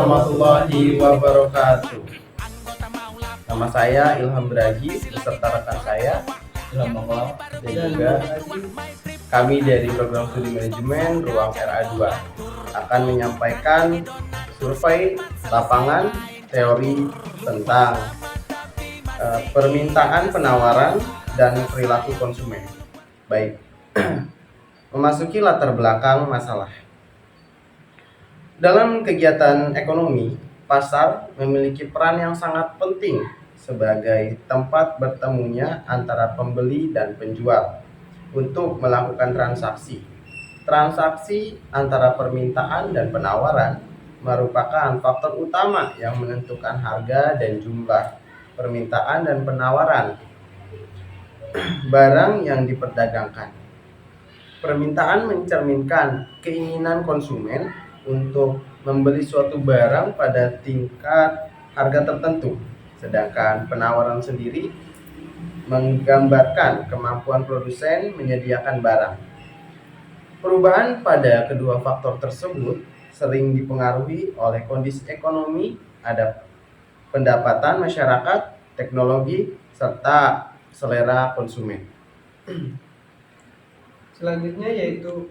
warahmatullahi wabarakatuh. Nama saya Ilham Bragi beserta rekan saya Ilham Mongol dan juga kami dari program studi manajemen Ruang RA2 akan menyampaikan survei lapangan teori tentang permintaan, penawaran, dan perilaku konsumen. Baik, memasuki latar belakang masalah. Dalam kegiatan ekonomi, pasar memiliki peran yang sangat penting sebagai tempat bertemunya antara pembeli dan penjual untuk melakukan transaksi. Transaksi antara permintaan dan penawaran merupakan faktor utama yang menentukan harga dan jumlah permintaan dan penawaran barang yang diperdagangkan. Permintaan mencerminkan keinginan konsumen untuk membeli suatu barang pada tingkat harga tertentu, sedangkan penawaran sendiri menggambarkan kemampuan produsen menyediakan barang. Perubahan pada kedua faktor tersebut sering dipengaruhi oleh kondisi ekonomi, ada pendapatan masyarakat, teknologi, serta selera konsumen. Selanjutnya yaitu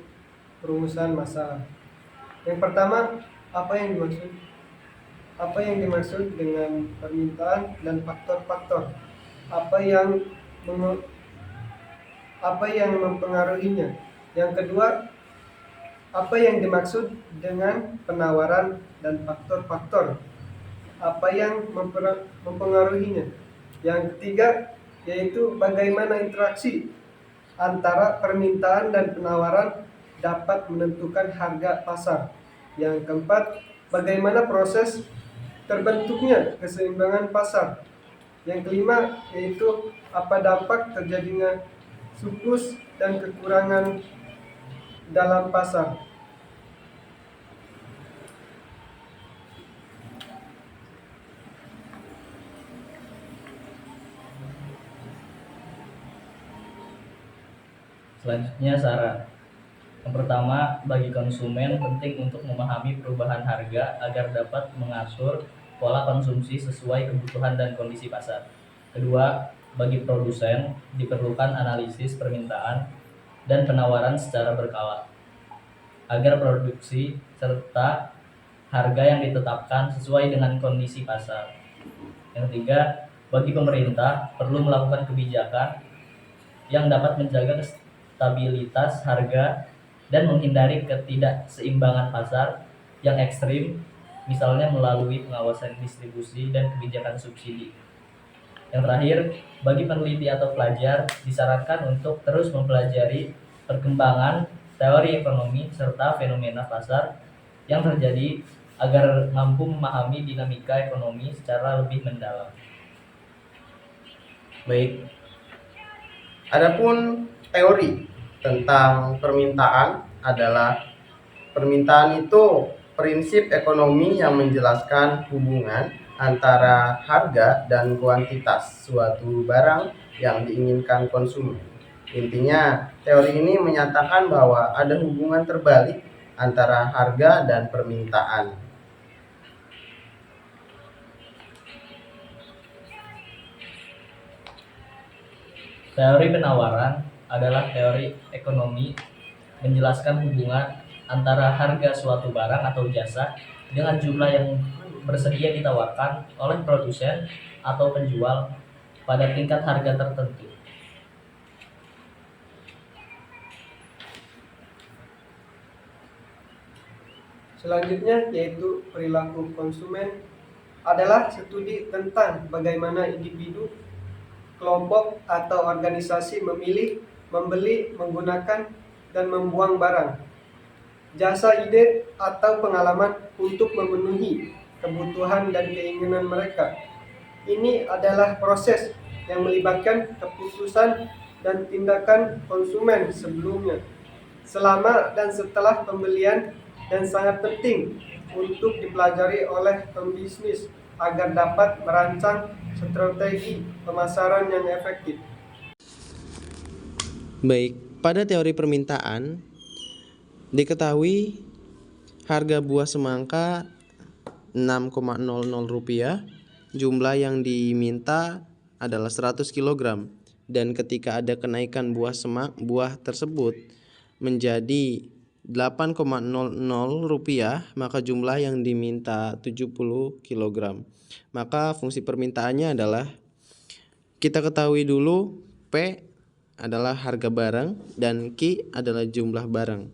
perumusan masalah. Yang pertama, apa yang dimaksud dengan permintaan dan faktor-faktor? Apa yang mempengaruhinya? Yang kedua, apa yang dimaksud dengan penawaran dan faktor-faktor? Apa yang mempengaruhinya? Yang ketiga, yaitu bagaimana interaksi antara permintaan dan penawaran dapat menentukan harga pasar. Yang keempat, bagaimana proses terbentuknya keseimbangan pasar. Yang kelima, yaitu apa dampak terjadinya surplus dan kekurangan dalam pasar. Selanjutnya syarat. Yang pertama, bagi konsumen penting untuk memahami perubahan harga agar dapat mengatur pola konsumsi sesuai kebutuhan dan kondisi pasar. Kedua, bagi produsen diperlukan analisis permintaan dan penawaran secara berkala agar produksi serta harga yang ditetapkan sesuai dengan kondisi pasar. Yang ketiga, bagi pemerintah perlu melakukan kebijakan yang dapat menjaga stabilitas harga dan menghindari ketidakseimbangan pasar yang ekstrim, misalnya melalui pengawasan distribusi dan kebijakan subsidi. Yang terakhir, bagi peneliti atau pelajar disarankan untuk terus mempelajari perkembangan teori ekonomi serta fenomena pasar yang terjadi agar mampu memahami dinamika ekonomi secara lebih mendalam. Baik, adapun teori tentang permintaan adalah permintaan itu prinsip ekonomi yang menjelaskan hubungan antara harga dan kuantitas suatu barang yang diinginkan konsumen. Intinya, teori ini menyatakan bahwa ada hubungan terbalik antara harga dan permintaan. Teori penawaran adalah teori ekonomi menjelaskan hubungan antara harga suatu barang atau jasa dengan jumlah yang bersedia ditawarkan oleh produsen atau penjual pada tingkat harga tertentu. Selanjutnya yaitu perilaku konsumen adalah studi tentang bagaimana individu, kelompok atau organisasi memilih, membeli, menggunakan, dan membuang barang, jasa, ide, atau pengalaman untuk memenuhi kebutuhan dan keinginan mereka. Ini adalah proses yang melibatkan keputusan dan tindakan konsumen sebelumnya, selama dan setelah pembelian, dan sangat penting untuk dipelajari oleh pembisnis agar dapat merancang strategi pemasaran yang efektif. Baik, pada teori permintaan diketahui harga buah semangka Rp6,00. Jumlah yang diminta adalah 100 kg. Dan ketika ada kenaikan buah tersebut menjadi Rp8,00, maka jumlah yang diminta 70 kg. Maka fungsi permintaannya adalah, kita ketahui dulu P adalah harga barang dan Q adalah jumlah barang.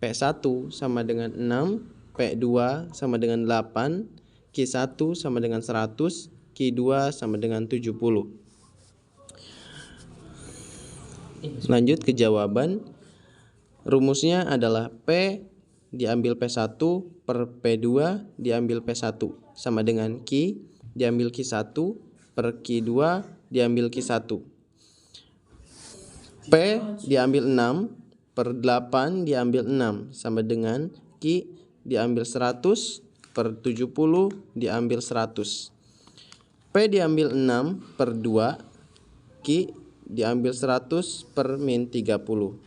P1 sama dengan 6, P2 sama dengan 8, Q1 sama dengan 100, Q2 sama dengan 70. Lanjut ke jawaban. Rumusnya adalah P diambil P1 per P2 diambil P1 sama dengan Q diambil Q1 per Q2 diambil Q1. P diambil 6 per 8 diambil 6 sama dengan Q diambil 100 per 70 diambil 100. P diambil 6 per 2, Q diambil 100 per min 30.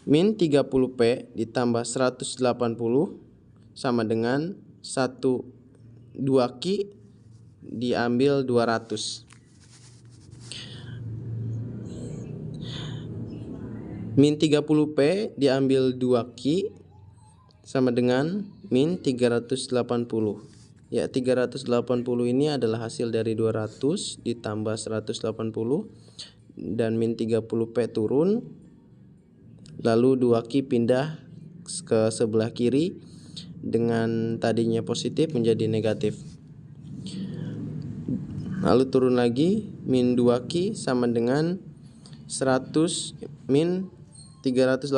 Min 30P ditambah 180 sama dengan 2Q diambil 200. Min 30P diambil 2Q sama dengan min 380. Ya, 380 ini adalah hasil dari 200 ditambah 180 dan min 30P turun. Lalu 2Q pindah ke sebelah kiri dengan tadinya positif menjadi negatif. Lalu turun lagi, min 2Q sama dengan 100 min 380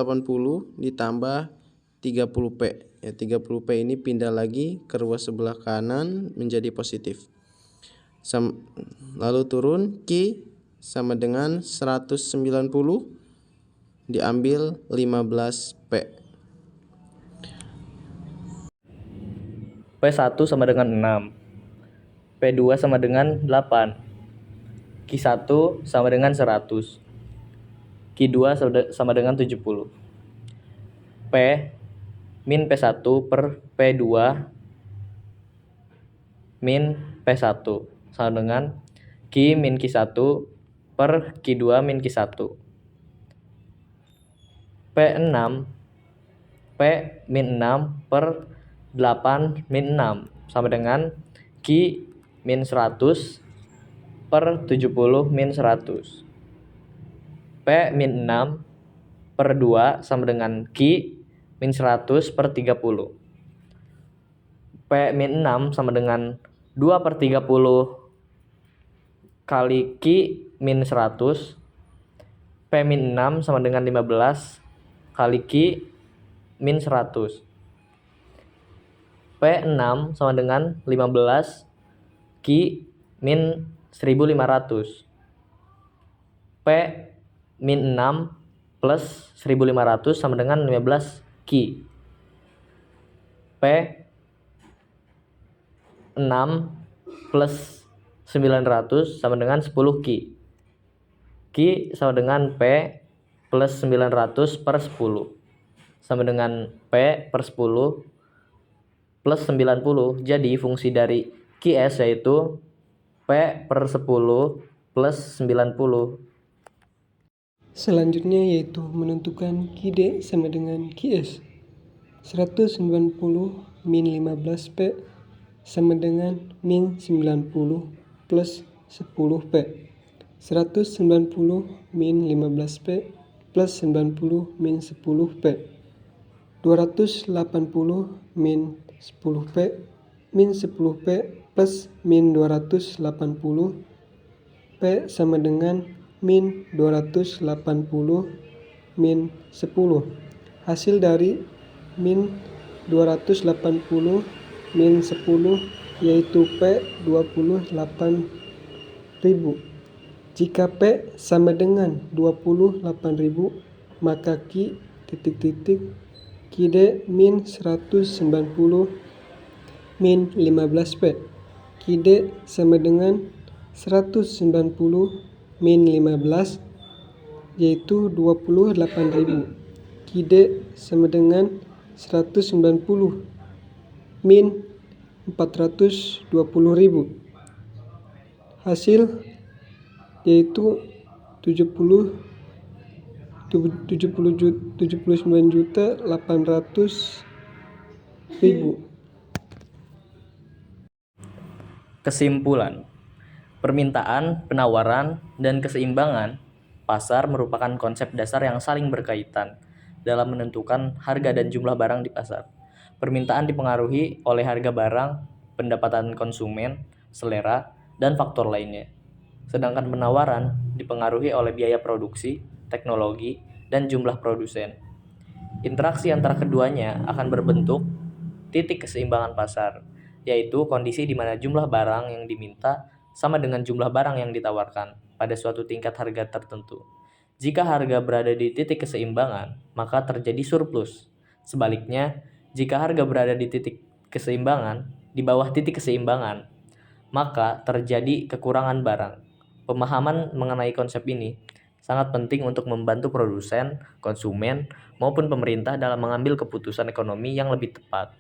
ditambah 30P. Ya, 30P ini pindah lagi ke ruas sebelah kanan menjadi positif. Lalu turun, Q sama dengan 190 diambil 15P. P1 sama dengan 6, P2 sama dengan 8, Q1 sama dengan 100, Q2 sama dengan 70. P min P1 per P2 min P1 sama dengan Q min Q1 per Q2 min Q1. P6 P min 6 per 8 min 6 sama dengan Q min 100 per 70 min 100. P min 6 per 2 sama dengan Q min 100 per 30. P min 6 sama dengan 2 per 30 kali Q min 100. P min 6 sama dengan 15 kali Q min 100. P6 sama dengan 15 Q min 1500. P min 6 plus 1500 sama dengan 15 Q. P 6 plus 900 sama dengan 10 Q. Q sama dengan P plus 900 per 10 sama dengan P per 10 plus 90. Jadi fungsi dari QS yaitu P per 10 plus 90. Selanjutnya yaitu menentukan QD sama dengan QS. 190 min 15P sama dengan min 90 plus 10P. 190 min 15P plus 90 min 10P. 280 min 10P min 10P plus min 280 P sama dengan min 280 min 10. Hasil dari min 280 min 10 yaitu P 28.000. Jika P sama dengan 28.000, maka Q QD min 190 min 15P. QD sama dengan 190 min 15 yaitu 28.000. QD sama dengan 190 min 420.000. Hasil yaitu 79.800.000. Kesimpulan, permintaan, penawaran, dan keseimbangan pasar merupakan konsep dasar yang saling berkaitan dalam menentukan harga dan jumlah barang di pasar. Permintaan dipengaruhi oleh harga barang, pendapatan konsumen, selera, dan faktor lainnya. Sedangkan penawaran dipengaruhi oleh biaya produksi, teknologi, dan jumlah produsen. Interaksi antara keduanya akan berbentuk titik keseimbangan pasar, yaitu kondisi di mana jumlah barang yang diminta sama dengan jumlah barang yang ditawarkan pada suatu tingkat harga tertentu. Jika harga berada di titik keseimbangan, maka terjadi surplus. Sebaliknya, jika harga berada di titik keseimbangan, di bawah titik keseimbangan, maka terjadi kekurangan barang. Pemahaman mengenai konsep ini sangat penting untuk membantu produsen, konsumen, maupun pemerintah dalam mengambil keputusan ekonomi yang lebih tepat.